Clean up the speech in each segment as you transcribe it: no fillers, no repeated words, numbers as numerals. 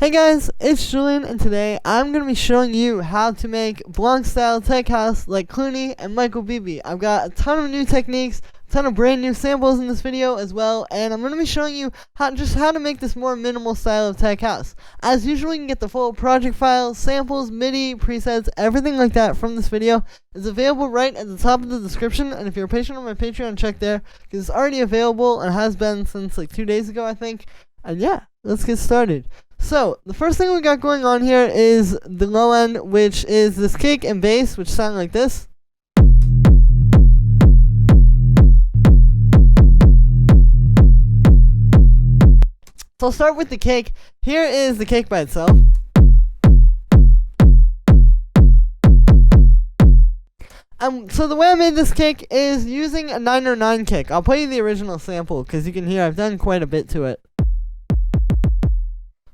Hey guys, it's Julian, and today I'm going to be showing you how to make Blanc style tech house like Cloonee and Michael Bibi. I've got a ton of new techniques, a ton of brand new samples in this video as well, and I'm going to be showing you how to make this more minimal style of tech house. As usual, you can get the full project file, samples, MIDI, presets, everything like that from this video. It's available right at the top of the description, and if you're a patron on my Patreon, check there, because it's already available and has been since like 2 days ago, I think. And yeah, let's get started. So, the first thing we got going on here is the low end, which is this kick and bass, which sound like this. So I'll start with the kick. Here is the kick by itself. So the way I made this kick is using a 909 kick. I'll play you the original sample, because you can hear I've done quite a bit to it.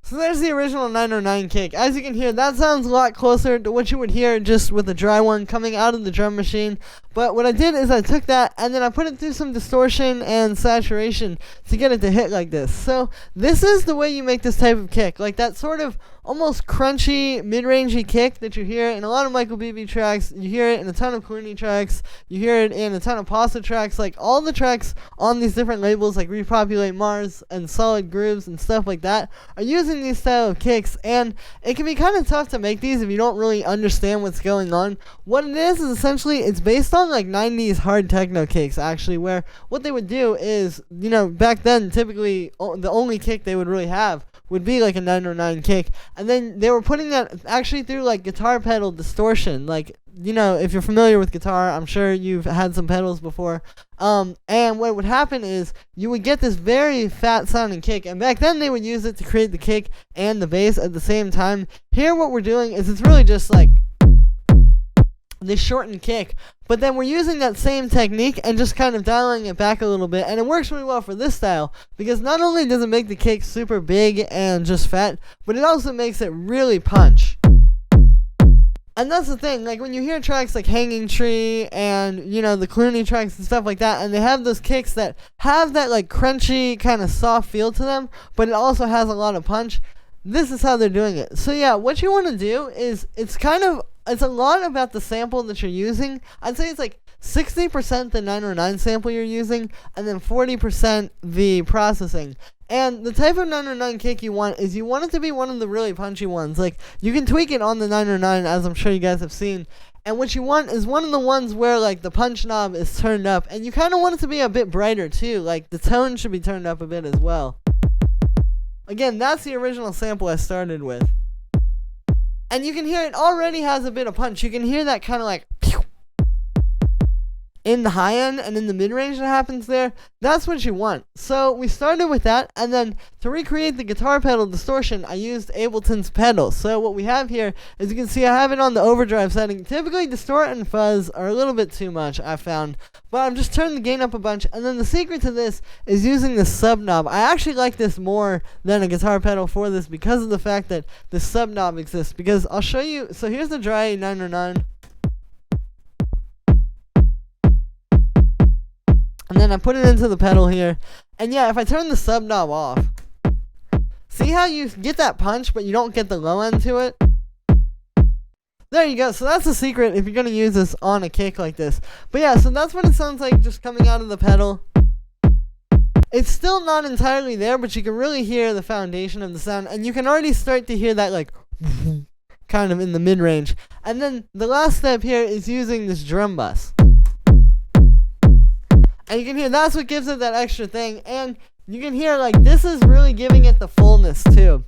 So there's the original 909 kick. As you can hear, that sounds a lot closer to what you would hear just with a dry one coming out of the drum machine. But what I did is I took that and then I put it through some distortion and saturation to get it to hit like this. So this is the way you make this type of kick. Like that sort of almost crunchy, mid-rangey kick that you hear in a lot of Michael Bibi tracks. You hear it in a ton of Cloonee tracks. You hear it in a ton of Pasta tracks. Like all the tracks on these different labels like Repopulate Mars and Solid Grooves and stuff like that are using these style of kicks. And it can be kind of tough to make these if you don't really understand what's going on. What it is essentially it's based on like 90s hard techno kicks actually, where what they would do is, you know, back then typically the only kick they would really have would be like a 909 kick, and then they were putting that actually through like guitar pedal distortion. Like, you know, if you're familiar with guitar, I'm sure you've had some pedals before. And what would happen is you would get this very fat sounding kick, and back then they would use it to create the kick and the bass at the same time. Here what we're doing is it's really just like this shortened kick, but then we're using that same technique and just kind of dialing it back a little bit, and it works really well for this style because not only does it make the kick super big and just fat, but it also makes it really punch. And that's the thing, like when you hear tracks like Hanging Tree and, you know, the Cloonee tracks and stuff like that, and they have those kicks that have that like crunchy kind of soft feel to them, but it also has a lot of punch. This is how they're doing it. So yeah, what you want to do is it's a lot about the sample that you're using. I'd say it's like 60% the 909 sample you're using, and then 40% the processing. And the type of 909 kick you want is you want it to be one of the really punchy ones. Like, you can tweak it on the 909, as I'm sure you guys have seen. And what you want is one of the ones where, like, the punch knob is turned up. And you kind of want it to be a bit brighter, too. Like, the tone should be turned up a bit as well. Again, that's the original sample I started with. And you can hear it already has a bit of punch. You can hear that kind of like pew in the high end and in the mid-range that happens there. That's what you want. So we started with that, and then to recreate the guitar pedal distortion, I used Ableton's pedals. So what we have here, as you can see, I have it on the overdrive setting. Typically distort and fuzz are a little bit too much, I found, but I've just turned the gain up a bunch. And then the secret to this is using the sub knob. I actually like this more than a guitar pedal for this because of the fact that the sub knob exists. Because I'll show you. So here's the dry 909. And then I put it into the pedal here. And yeah, if I turn the sub knob off, see how you get that punch, but you don't get the low end to it? There you go. So that's the secret if you're going to use this on a kick like this. But yeah, so that's what it sounds like just coming out of the pedal. It's still not entirely there, but you can really hear the foundation of the sound. And you can already start to hear that like kind of in the mid-range. And then the last step here is using this drum bus. And you can hear that's what gives it that extra thing. And you can hear like this is really giving it the fullness too.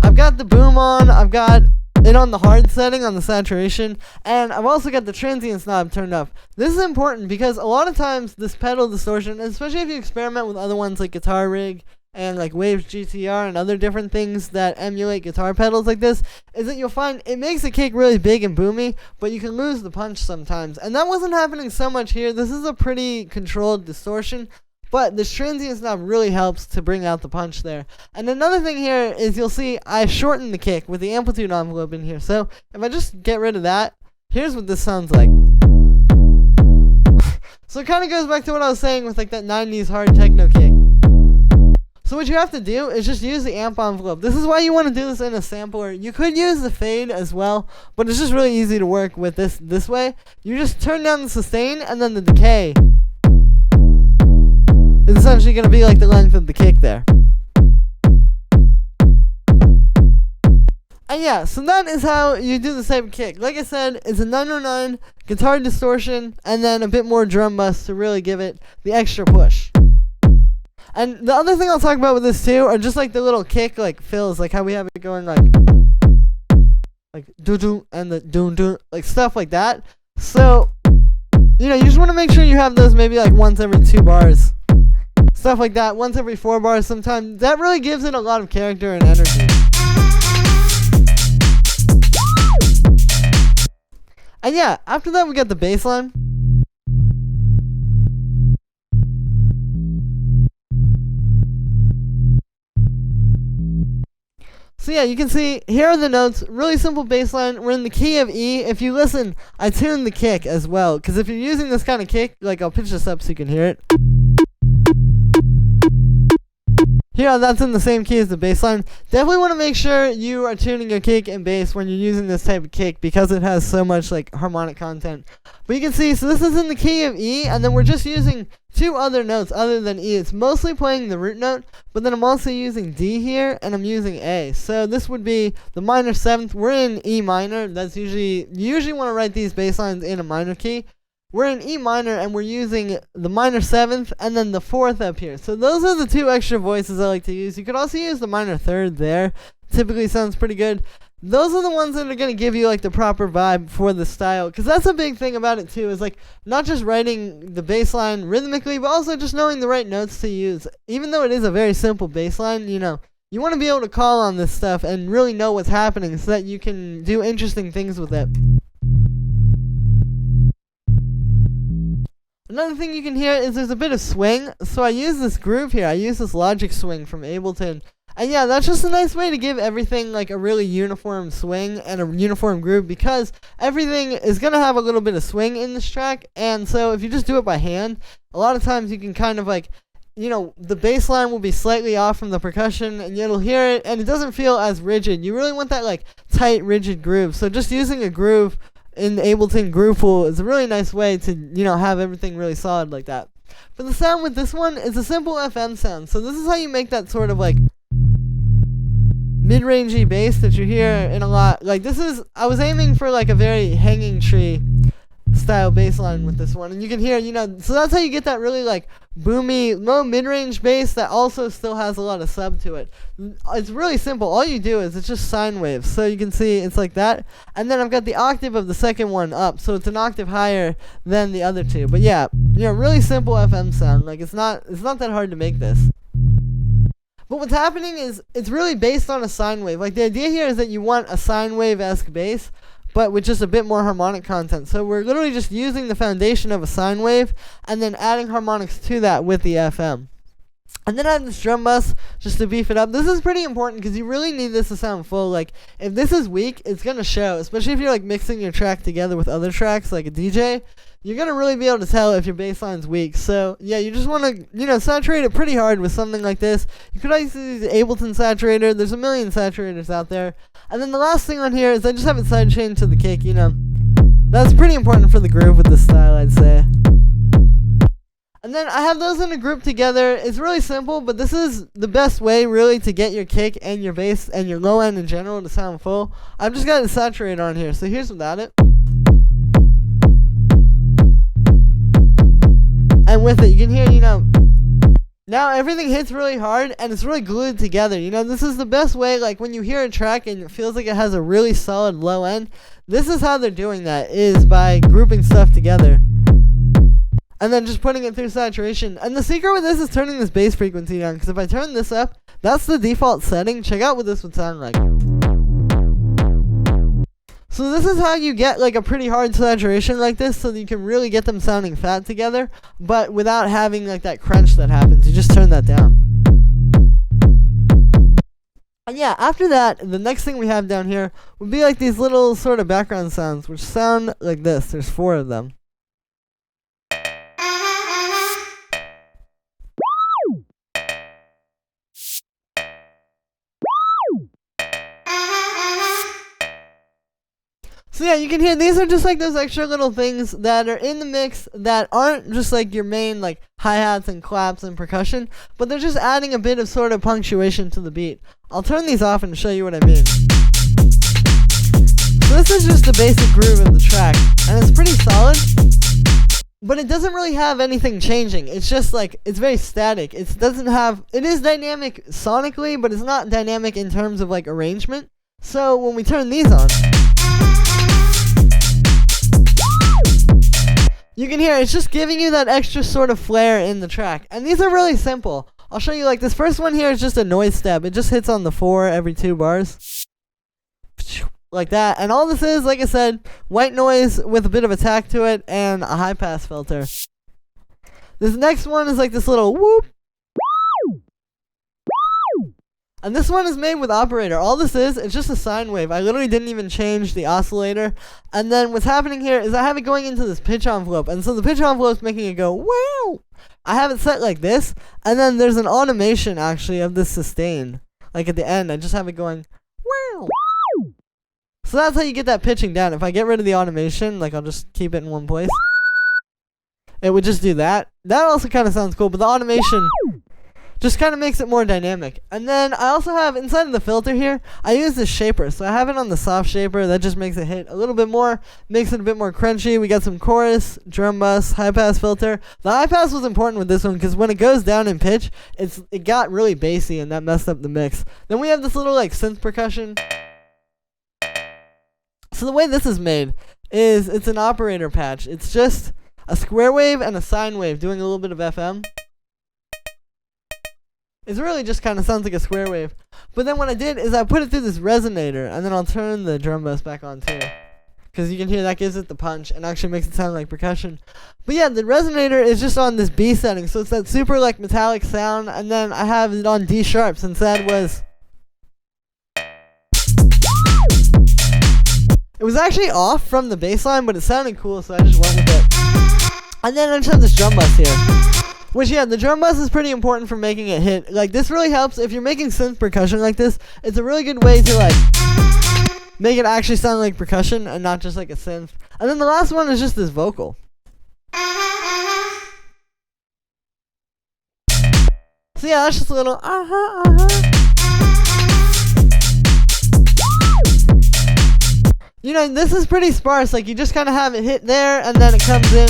I've got the boom on. I've got it on the hard setting on the saturation. And I've also got the transients knob turned up. This is important because a lot of times this pedal distortion, especially if you experiment with other ones like Guitar Rig and like Waves GTR and other different things that emulate guitar pedals like this, is that you'll find it makes the kick really big and boomy, but you can lose the punch sometimes. And that wasn't happening so much here. This is a pretty controlled distortion, but this transients knob really helps to bring out the punch there. And another thing here is you'll see I shortened the kick with the amplitude envelope in here. So if I just get rid of that, here's what this sounds like. So it kind of goes back to what I was saying with like that 90s hard techno kick. So what you have to do is just use the amp envelope. This is why you want to do this in a sampler. You could use the fade as well, but it's just really easy to work with this way. You just turn down the sustain, and then the decay is essentially going to be like the length of the kick there. And yeah, so that is how you do the same kick. Like I said, it's a 909, guitar distortion, and then a bit more drum bus to really give it the extra push. And the other thing I'll talk about with this too are just like the little kick like fills, like how we have it going like doo-doo and the doo-doo, like stuff like that. So, you know, you just want to make sure you have those maybe like once every 2 bars. Stuff like that, once every 4 bars sometimes. That really gives it a lot of character and energy. And yeah, after that we got the bass line. So yeah, you can see here are the notes. Really simple bass line. We're in the key of E. If you listen, I tuned the kick as well, because if you're using this kind of kick, like I'll pitch this up so you can hear it. Here, that's in the same key as the bass line. Definitely want to make sure you are tuning your kick and bass when you're using this type of kick, because it has so much like harmonic content. But you can see, so this is in the key of E, and then we're just using 2 other notes other than E. It's mostly playing the root note, but then I'm also using D here, and I'm using A. So this would be the minor 7th. We're in E minor. That's you usually want to write these bass lines in a minor key. We're in E minor, and we're using the minor 7th and then the 4th up here. So those are the 2 extra voices I like to use. You could also use the minor 3rd there. Typically sounds pretty good. Those are the ones that are going to give you like the proper vibe for the style, because that's a big thing about it too, is like not just writing the bass line rhythmically, but also just knowing the right notes to use. Even though it is a very simple bass line, you know, you want to be able to call on this stuff and really know what's happening so that you can do interesting things with it. Another thing you can hear is there's a bit of swing. So I use this groove here. I use this Logic swing from Ableton. And yeah, that's just a nice way to give everything like a really uniform swing and a uniform groove, because everything is going to have a little bit of swing in this track. And so if you just do it by hand, a lot of times you can kind of like, you know, the bass line will be slightly off from the percussion and you'll hear it and it doesn't feel as rigid. You really want that like tight, rigid groove. So just using a groove in Ableton Groove Pool is a really nice way to, you know, have everything really solid like that. But the sound with this one is a simple FM sound. So this is how you make that sort of like mid-rangey bass that you hear in a lot. Like this is, I was aiming for like a very hanging tree style bass line with this one, and you can hear, you know, so that's how you get that really like boomy low mid-range bass that also still has a lot of sub to it. It's really simple. All you do is it's just sine waves, so you can see it's like that, and then I've got the octave of the second one up, so it's an octave higher than the other 2. But yeah, you know, really simple FM sound. Like it's not that hard to make this. But what's happening is it's really based on a sine wave. Like the idea here is that you want a sine wave-esque bass, but with just a bit more harmonic content. So we're literally just using the foundation of a sine wave and then adding harmonics to that with the FM. And then I have this drum bus just to beef it up. This is pretty important because you really need this to sound full. Like if this is weak, it's going to show, especially if you're like mixing your track together with other tracks like a DJ. You're going to really be able to tell if your bass line's weak. So yeah, you just want to, you know, saturate it pretty hard with something like this. You could also use the Ableton saturator. There's a million saturators out there. And then the last thing on here is I just have it sidechained to the kick, you know. That's pretty important for the groove with this style, I'd say. And then I have those in a group together. It's really simple, but this is the best way really to get your kick and your bass and your low end in general to sound full. I've just got a saturator on here, so here's without it. And with it, you can hear, you know, now everything hits really hard and it's really glued together. You know, this is the best way, like when you hear a track and it feels like it has a really solid low end, this is how they're doing that, is by grouping stuff together. And then just putting it through saturation. And the secret with this is turning this bass frequency down, because if I turn this up, that's the default setting. Check out what this would sound like. So this is how you get like a pretty hard saturation like this, so that you can really get them sounding fat together, but without having like that crunch that happens. You just turn that down. And yeah, after that, the next thing we have down here would be like these little sort of background sounds, which sound like this. There's 4 of them. So yeah, you can hear these are just like those extra little things that are in the mix that aren't just like your main like hi-hats and claps and percussion, but they're just adding a bit of sort of punctuation to the beat. I'll turn these off and show you what I mean. So this is just the basic groove of the track, and it's pretty solid, but it doesn't really have anything changing. It's just like, it's very static. It is dynamic sonically, but it's not dynamic in terms of like arrangement. So when we turn these on, you can hear it's just giving you that extra sort of flair in the track. And these are really simple. I'll show you, like this first one here is just a noise step. It just hits on the 4 every 2 bars. Like that. And all this is, like I said, white noise with a bit of attack to it and a high pass filter. This next one is like this little whoop. And this one is made with operator. All this is, it's just a sine wave. I literally didn't even change the oscillator. And then what's happening here is I have it going into this pitch envelope. And so the pitch envelope is making it go, wow. I have it set like this. And then there's an automation, actually, of this sustain. Like at the end, I just have it going, wow. So that's how you get that pitching down. If I get rid of the automation, like I'll just keep it in one place, it would just do that. That also kind of sounds cool, but the automation just kind of makes it more dynamic. And then I also have, inside of the filter here, I use this shaper. So I have it on the soft shaper. That just makes it hit a little bit more, makes it a bit more crunchy. We got some chorus, drum bus, high pass filter. The high pass was important with this one because when it goes down in pitch, it got really bassy and that messed up the mix. Then we have this little like synth percussion. So the way this is made is it's an operator patch. It's just a square wave and a sine wave doing a little bit of FM. It really just kind of sounds like a square wave. But then what I did is I put it through this resonator, and then I'll turn the drum bus back on too. Because you can hear that gives it the punch and actually makes it sound like percussion. But yeah, the resonator is just on this B setting, so it's that super like metallic sound, and then I have it on D sharp since that was... It was actually off from the bass line, but it sounded cool, so I just went with it. And then I just have this drum bus here. Which, yeah, the drum bus is pretty important for making it hit. Like, this really helps. If you're making synth percussion like this, it's a really good way to, like, make it actually sound like percussion and not just like a synth. And then the last one is just this vocal. So, yeah, that's just a little You know, this is pretty sparse. Like, you just kind of have it hit there, and then it comes in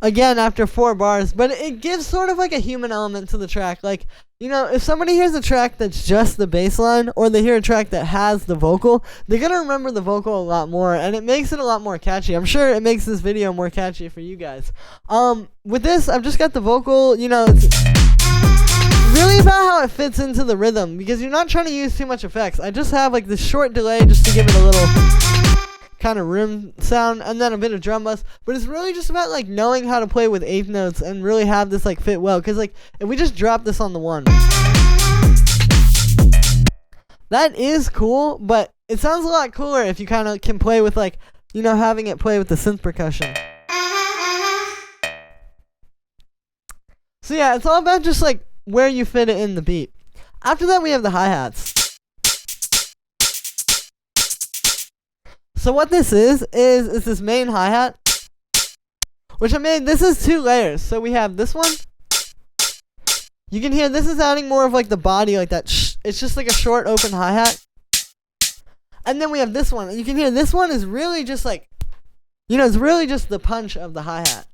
again after 4 bars. But it gives sort of like a human element to the track. Like, you know, if somebody hears a track that's just the bass line, or they hear a track that has the vocal, they're going to remember the vocal a lot more, and it makes it a lot more catchy. I'm sure it makes this video more catchy for you guys. With this, I've just got the vocal, you know, it's really about how it fits into the rhythm, because you're not trying to use too much effects. I just have like this short delay just to give it a little kind of rim sound, and then a bit of drum bus. But it's really just about like knowing how to play with eighth notes and really have this like fit well, because like if we just drop this on the 1, that is cool, but it sounds a lot cooler if you kind of can play with like, you know, having it play with the synth percussion. So yeah, it's all about just like where you fit it in the beat. After that, we have the hi-hats. So what this is this main hi-hat, which I made. This is 2 layers. So we have this one. You can hear this is adding more of like the body, like that. It's just like a short open hi-hat. And then we have this one. And you can hear this one is really just like, you know, it's really just the punch of the hi-hat.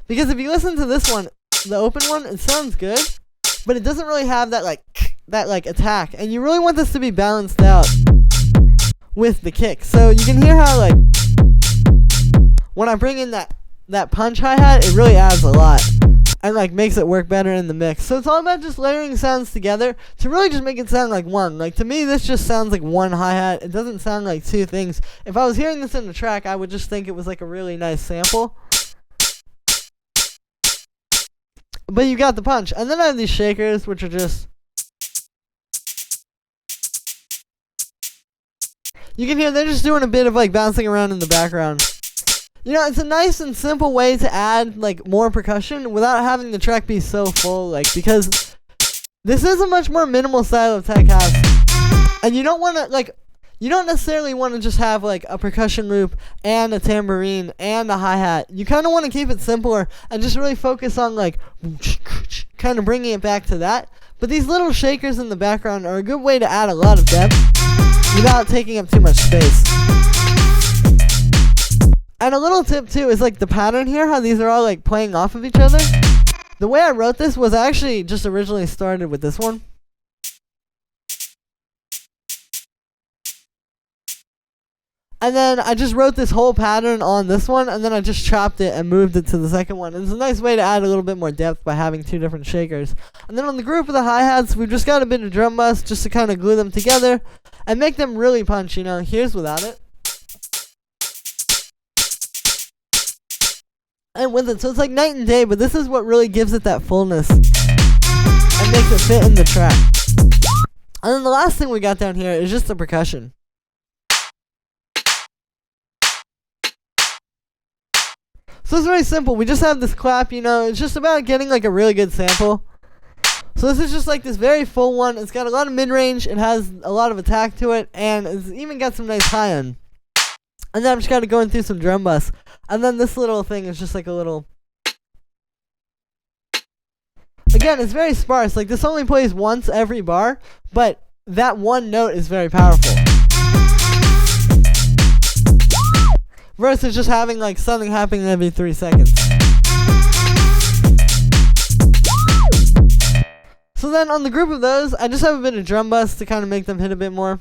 Because if you listen to this one, the open one, it sounds good, but it doesn't really have that like attack, and you really want this to be balanced out with the kick. So you can hear how like when I bring in that punch hi-hat, it really adds a lot and like makes it work better in the mix. So it's all about just layering sounds together to really just make it sound like one. Like to me, this just sounds like one hi-hat. It doesn't sound like 2 things. If I was hearing this in the track, I would just think it was like a really nice sample. But you got the punch. And then I have these shakers, which are just... You can hear they're just doing a bit of like bouncing around in the background. You know, it's a nice and simple way to add like more percussion without having the track be so full. Like, because this is a much more minimal style of tech house. And you don't want to, like... you don't necessarily want to just have like a percussion loop and a tambourine and a hi-hat. You kind of want to keep it simpler and just really focus on like kind of bringing it back to that. But these little shakers in the background are a good way to add a lot of depth without taking up too much space. And a little tip too is like the pattern here, how these are all like playing off of each other. The way I wrote this was I actually just originally started with this one. And then I just wrote this whole pattern on this one, and then I just chopped it and moved it to the second one. And it's a nice way to add a little bit more depth by having two different shakers. And then on the group of the hi-hats, we've just got a bit of drum bus just to kind of glue them together and make them really punch, you know. Here's without it. And with it, so it's like night and day, but this is what really gives it that fullness and makes it fit in the track. And then the last thing we got down here is just the percussion. So it's very simple. We just have this clap, you know. It's just about getting like a really good sample. So this is just like this very full one. It's got a lot of mid-range. It has a lot of attack to it. And it's even got some nice high-end. And then I'm just kind of going through some drum bus. And then this little thing is just like a little... Again, it's very sparse. Like this only plays once every bar. But that one note is very powerful. Versus just having like something happening every 3 seconds. So then on the group of those, I just have a bit of drum bus to kind of make them hit a bit more.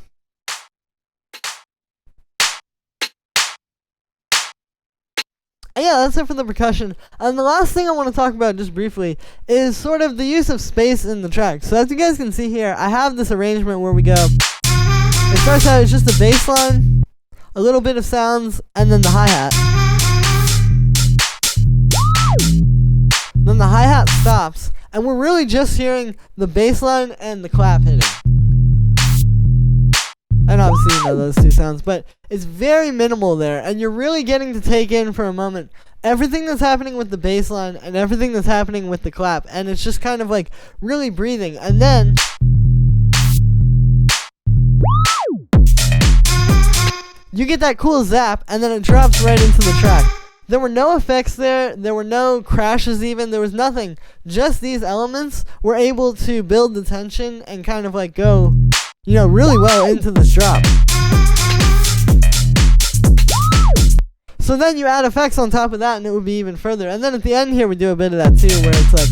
And yeah, that's it for the percussion. And the last thing I want to talk about just briefly is sort of the use of space in the track. So as you guys can see here, I have this arrangement where we go. It starts out as just a bass line, a little bit of sounds, and then the hi-hat. Then the hi-hat stops, and we're really just hearing the bass line and the clap hitting. And obviously you know those two sounds, but it's very minimal there, and you're really getting to take in for a moment everything that's happening with the bass line and everything that's happening with the clap, and it's just kind of like really breathing. And then you get that cool zap, and then it drops right into the track. There were no effects there. There were no crashes even. There was nothing. Just these elements were able to build the tension and kind of like go, you know, really well into this drop. So then you add effects on top of that, and it would be even further. And then at the end here, we do a bit of that too, where it's like...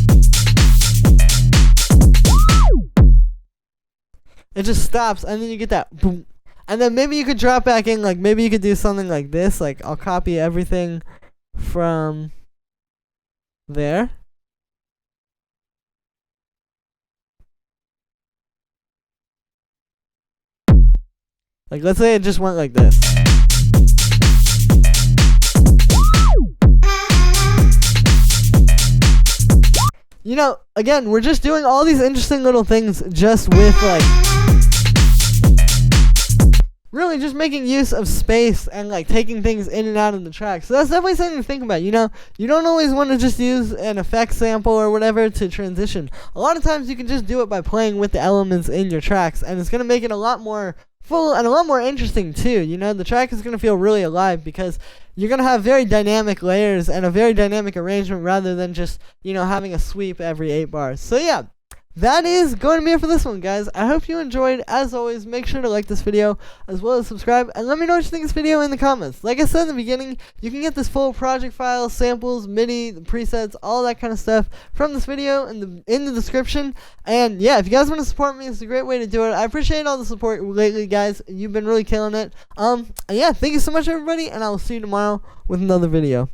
It just stops, and then you get that boom. And then maybe you could drop back in, like maybe you could do something like this, like I'll copy everything from there. Like let's say it just went like this. You know, again, we're just doing all these interesting little things just with like... really just making use of space and like taking things in and out of the track. So that's definitely something to think about. You know, you don't always want to just use an effect sample or whatever to transition. A lot of times you can just do it by playing with the elements in your tracks, and it's going to make it a lot more full and a lot more interesting too. You know, the track is going to feel really alive because you're going to have very dynamic layers and a very dynamic arrangement rather than just, you know, having a sweep every 8 bars. So yeah. That is going to be it for this one, guys. I hope you enjoyed. As always, make sure to like this video as well as subscribe, and let me know what you think of this video in the comments. Like I said in the beginning, you can get this full project file, samples, MIDI, the presets, all that kind of stuff from this video in the description. And yeah, if you guys want to support me, it's a great way to do it. I appreciate all the support lately, guys. You've been really killing it. And yeah, thank you so much, everybody, and I will see you tomorrow with another video.